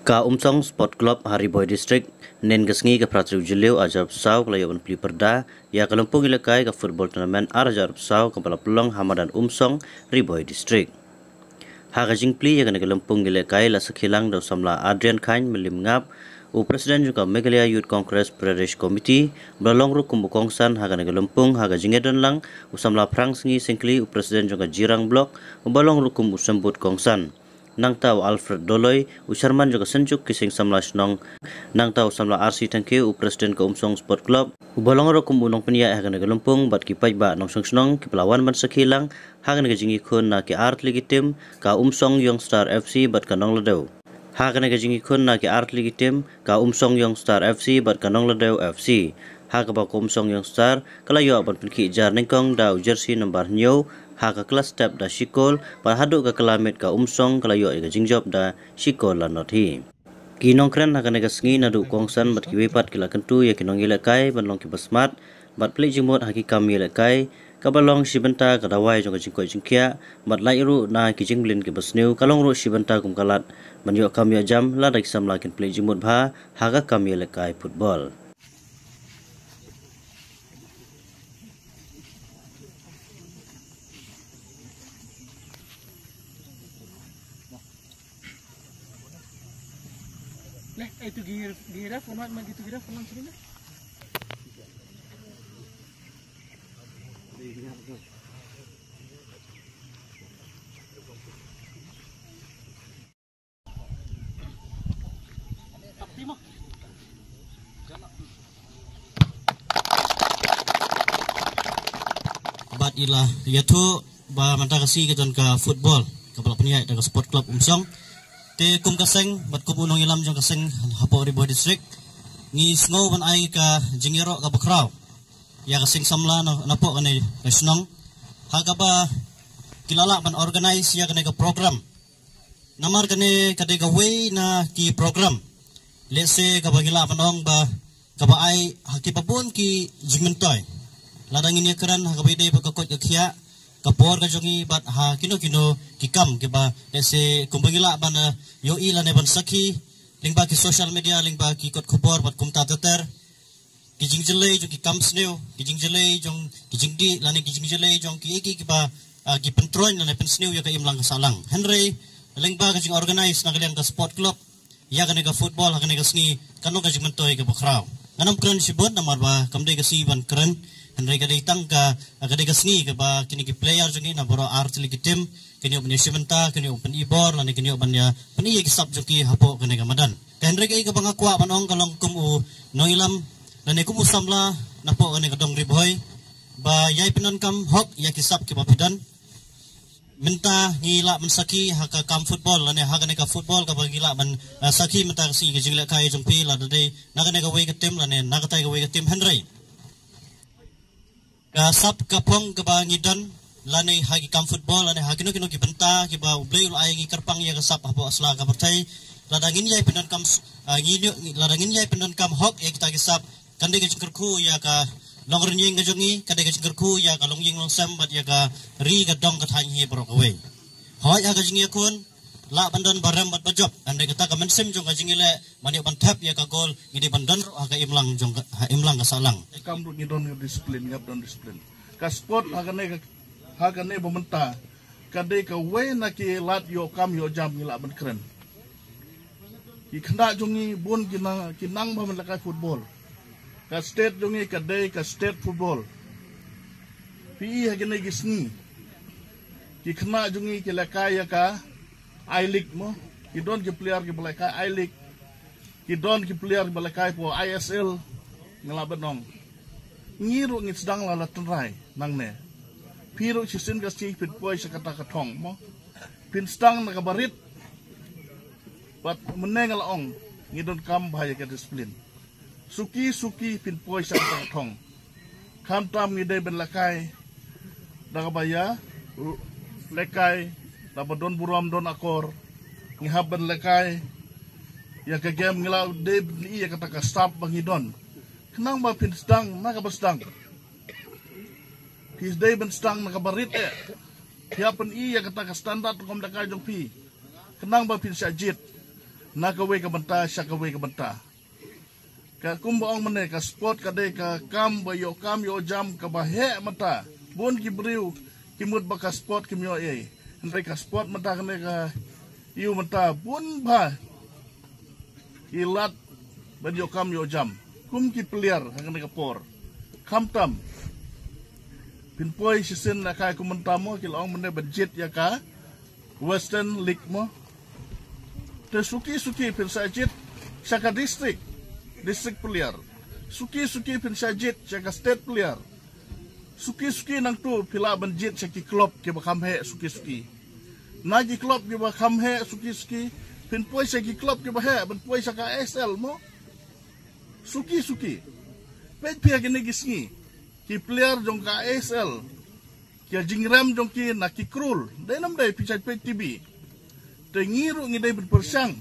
Ka Umsong Sport Club Hariboy District nen gasngi ka pratru jileu ajab saw kelayawan peli perda ya kalumpung ilakai ka football tournament arajar saw ka pelong Hamadan Umsong Riboy District. Haga jingpli ya kana kalumpung ilakai la sekhilang do samla Adrian Khain melim ngap u Presiden juga Meghalaya Youth Congress Pradesh Committee belalong ru kumbukongsan haga kana kalumpung haga jingedon lang u samla prang sengi sengkli u Presiden juga Jirang Blok u balong ru kumbu sembut kongsan. Nang tahu Alfred Doloy, Usharman juga senjuk kising samla senong. Nang tahu samla RC tangke u Presiden ke Umsong Sport Club. U balong rokum unong penia hagan galumpung bat kipai ba nong senong ki pelawan ban sekhilang hagan gajingi kun na ki art legitim ka Umsong Young Star FC bat kanong ledau. Hagan gajingi kun na ki art legitim ka Umsong Young Star FC bat kanong ledau FC. Haga ba Umsong Young Star kalayo ban penki jar ningkong dau jersey nomor new. Haka kelas step da shikol par haduk ka kelamet ka Umsong kalayo ega jingjob da shikol la nothi. Kinong kren haka nega sengi nadu kongsan bat kiwepat kila kentu ya kinong ilakai banlong ki basmat bat plik jimut haki kam ilakai kabalong shibenta kadawai jong jingkoi jingkia bat lairu na ki jingblin ki basniu kalong ru shibenta kum kalat banyo kam ya jam la dak samla kin plik jimut bha haka kam ilakai football. Leh, itu gira format begitu gira format sini. Bat ilah yaitu ba mantah kasih ke football ke balap peniyai ke sport club Umsong. Te kum kaseng bat kum unong ilam jong kaseng hapo Riboy District ni snow ban ai ka jingiro ka bakraw ya kaseng samla napo kanai senong haga ba kilala ban organize ya kanai ka program namar kanai kadai ka way na ki program let's say ka bagila panong ba ka ba ai haki papun ki jingmentoy ladangin ya keran haga bidai pakakot ka khia kapor ka jongi bat ha kino kikam ke ba ese kumbangila ban yo ila ne ban sakhi lingba ki social media lingba ki kot khopor bat kumta teter ki jingjele jo ki kam sneu ki jingjele jong ki jingdi lane ki jingjele jong ki ba ki pentroin lane pen sneu ya ka imlang salang henry lingba ka jing organize na kalian ka sport club ya ka ne ka football ka ne ka sni kanu ka jing mentoy ka bakraw nganam kren sibot namar ba kamde ka si ban kren Henry kadai tang ka kadai kasni ka ba kini ki player jongi na boro art legitim kini open shimenta kini open ibor lani kini open ya pani ki sab joki hapo kini ka madan ka Henry kai ka bangakwa banong kalong kum u noilam lani kum usamla napo kini ka dong Riboy ba yai penon kam hok ya ki sab ki bapidan minta ngila mensaki haka kam football lani haka ne ka football ka bagila ban saki menta si ki jingla kai jompi la dai naga ne ka we ka tim lani naga tai ka we ka tim Henry kasap kapong kebangidan lani hagi kam football lani hagi no ki benta ki ba ublay ul ay karpang ya kasap hapo asla ka percay ladangin yai penon kam ladangin yai penon kam hok ya kita kisap kande ka jingkerku ya ka longrenying ka jongi kande ka jingkerku ya ka longying long sam bat ya ka ri ka dong ka thangi borok away hoy aga jingi kun la bandan baram bat bajob ande kita ka mensem jong ka jingile mani ban tap ya ka gol ngidi bandan aga imlang jong imlang ka salang kam ru ngidon disiplin ngap don disiplin ka sport hagane bementa kade ka we na ki lat yo kam yo jam ngila ban keren ki khanda jongi bon kinang ba man lakai football ka state jongi kade ka state football pi hagane gisni ki khna jongi ki lakai ya ka I League mo, ki don ki player ki balakai I League, ki don ki player ki balakai po ISL ngelaban nong. Ngiru ngit sedang lala tenrai nang ne. Piru sisin ka si pit boy sa kata katong mo. Pin stang nakabarit. Bat menengal ong ngidon kam bahaya ka disiplin. Suki pin boy sa kata katong. Kam tam ngidai ben lakai. Nakabaya lekai dapat don buram don akor ngihaban lekai ya ke game ngila de iya kata ka stop bangidon kenang ba pin stang naga bastang his day ben stang naga barit tiapan iya kata ka standard kom lekai jong pi kenang ba pin syajit na kawe ka benta sya kawe ka benta ka kumbaong mene ka sport ka de ka kam yo jam ka bahe mata bon ki briu ki mut ba ka sport ki myo e ndai ka sport mata kane ka yu mata bon ba ilat ba yo jam kum ki player kane ka por kam tam pin poi sisen na ka kumenta mo ki long mene budget ya ka Western League mo te suki pin syajit saka district player suki pin syajit saka state player suki nang tu pila banjit saki klub ke bakam he suki nagi klub ke bakam he suki pin poi saki klub ke bahe ban poi saka SL mo suki pet pia ke negisni ki player jong ka SL ki jingram jong ki na ki krul dai nam dai pichat pet TV te ngiru ngidai berpersang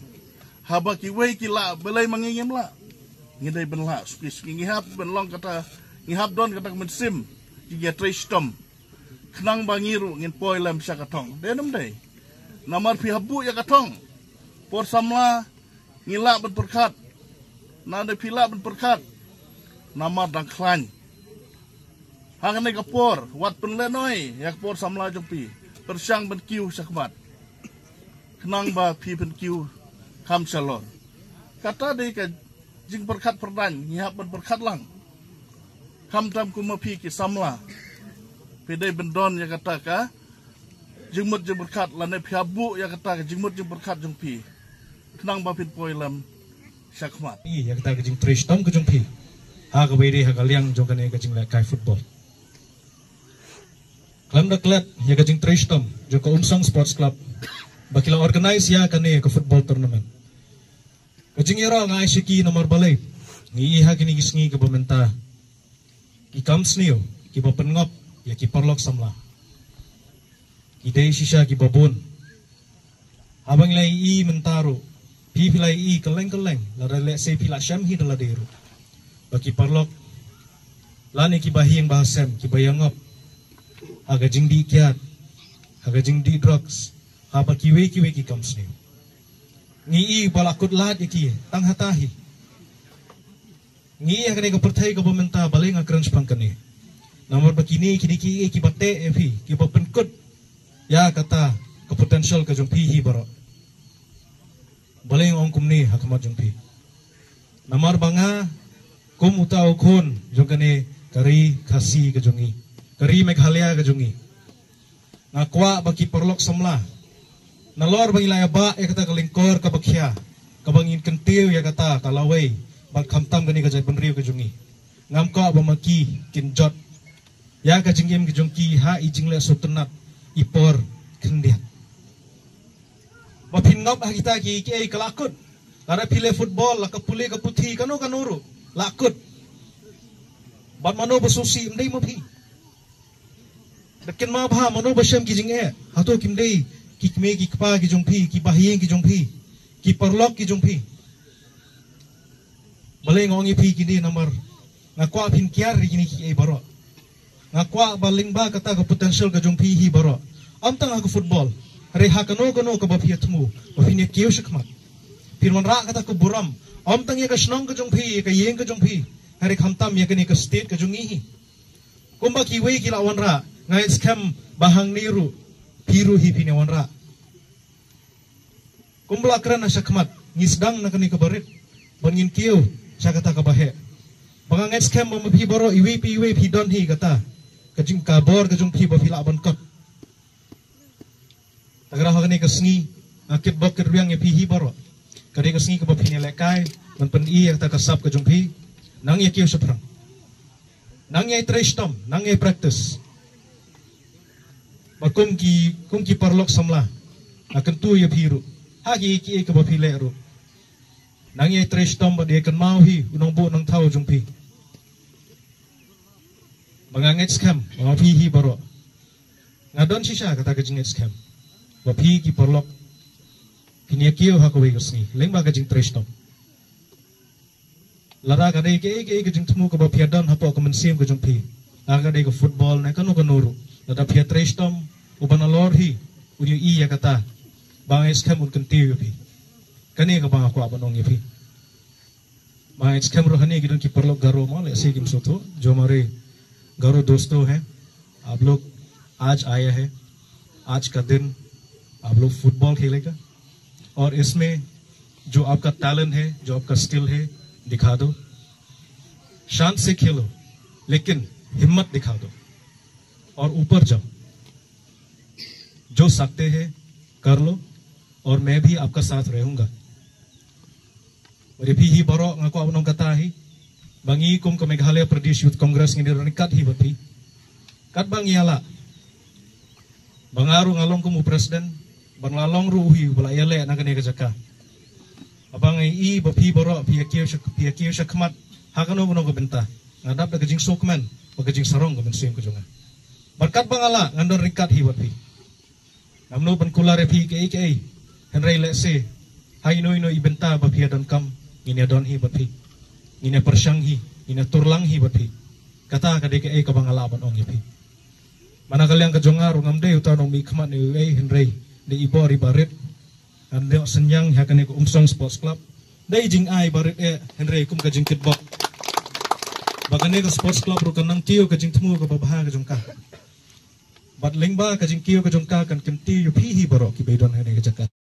haba ki wei ki la belai mangingem la ngidai ben la suki ngihap ben long kata ngihap don kata mensim ki ya tristom knang bangiru ngin poi lam sya katong dai nam dai namar pi habu ya katong por samla ngila berperkat na de pila berperkat namar dang klan hangane kapor wat penlenoi yak por samla jompi persang ben kiu sakmat kenang ba pi ben kiu kam salon kata de ka jing berkat perdan nyiap ben berkat lang kam tam kuma pi ki samla pede bendon ya kata ka jingmut jing berkat lane piabu ya kata ka jingmut jing berkat jompi kenang ba pin poilam sakmat ya kata ka jing tristom ka jompi ha ka beri ha ka liang jong kane ka jing la kai football Kelam dah kelat ya kajing Tristom juga Umsong Sports Club bakila organize ya kane ke football tournament kajing era ngai siki nomor balai ni iha kini gisngi ke pementa ki kamsnio ki pengop ya ki perlok samla ki dei sisa ki babun abang lai i mentaro pi pilai i keleng la rele se pila syam hi dala deru baki perlok lani ki bahing bahasem ki bayangop aga jingdi kiat aga jingdi drugs apa kiwe ki kamsni ngi i balakut lat iki tang hatahi ngi aga ne ko perthai ko pementa baling akran spangkani nomor bakini kini ki bate evi ki penkut ya kata ke potential ke jumpi hi baro baling ong kumni hakamat jumpi nomor banga kum utau khon jongkane kari khasi ke jongi kari Meghalaya kajungi ngakwa baki perlok samla nalor bagi laya ba ya kata kelingkor ka bakhya kabangin kentiu ya kata kalawai bak khamtam gani kajai benriu kajungi ngamka bamaki kinjot ya kajingim kajungki ha ijingle sutenat ipor kendiat bapin ngop kita ki kelakut lara pile football la kapule kaputhi kanu kanuru lakut bat mano besusi mdei mapi Dakin ma bah mano basyam ki jinge hato kimdei ki kme ki kpa ki jungpi ki bahiyeng ki jungpi ki perlok ki jungpi baleng ngongi pi kini nomor ngakwa pin kiar kini ki baro ngakwa baling ba kata ke potential ke jungpi hi baro amtang aku football re hakano ka bapiatmu bapine kiyo shakmat pirman ra kata ke buram amtang ya ka snong ke jungpi ka yeng ke jungpi hari khamtam ya kini ke state ke jungi hi kumba ki wei ki lawan ra ngai scam bahang niru piru hi pinawan ra kumbla krana sakmat ngisdang na kani kabarit bangin kiu sakata kabahe bangang scam mo pi boro iwi pi don hi kata kajing kabor kajung pi ba pila ban kot tagra hagani kasngi akit bok kerwiang ya pi hi boro kari kasngi ka ba pine lekai man pen i kata kasap kajung pi nang ya kiu saprang nang ya tristom nang ya practice kum ki parlok samla akan tu ya biru hagi ki ke bapile ro nang ye tristom ba de kan mau hi unong bo nang thau jungpi manganget scam ma pi hi baro ngadon sisa kata ke jinget scam ba pi ki parlok kini kiyo ha ko we gusni leng ba ke jing tristom lara ka de ke jing thmu ko ba piadon ha po ko mensim ko jungpi aga de ko football na kanu kanuru lada pia tristom uban alor hi unyu i ya kata bang eskem un kan tiu pi kani ka bang aku abanong yapi bang eskem rohani gidan ki perlo garo mal ऐसे गेम सोतो जो हमारे गौरव दोस्तों हैं आप लोग आज आए हैं आज का दिन आप लोग फुटबॉल खेलेगा और इसमें जो आपका टैलेंट है जो आपका स्किल है दिखा दो शांत से खेलो लेकिन हिम्मत दिखा दो और ऊपर जाओ जो सकते हैं कर लो और मैं भी आपका साथ रहूंगा और ये भी ही बरो ngako abnong kata hi bangi kum ke Meghalaya Pradesh Youth Congress ngini ronikat hi bapi kat bang yala bangaru ngalong kumu presiden banglalong ruhi bala yale nagane kajaka abang i bapi boro piakir shakmat hakano bono benta ngadap da gajing sokman bagajing sarong gamen sim kujonga berkat bangala ngandor rikat hi bapi namno ban kulare pi ke henry lese hai no ibenta bapi dan kam ngine don hi bapi ngine persyang hi ngine turlang hi bapi kata ka deke ka bangala ban ong yapi mana kalian kejonga rungam de utanong mi khmat ni henry de ibori barit ande senyang hakane ko Umsong Sports Club dai jing ai barit henry kum ka jing kitbok bagane ko sports club ro kanang tiyo ka jing tmu ka babha ka jongka bat lengba ka jing kiyo ka jongka kan kim ti yu phi hi baro ki beidon hene ka jaka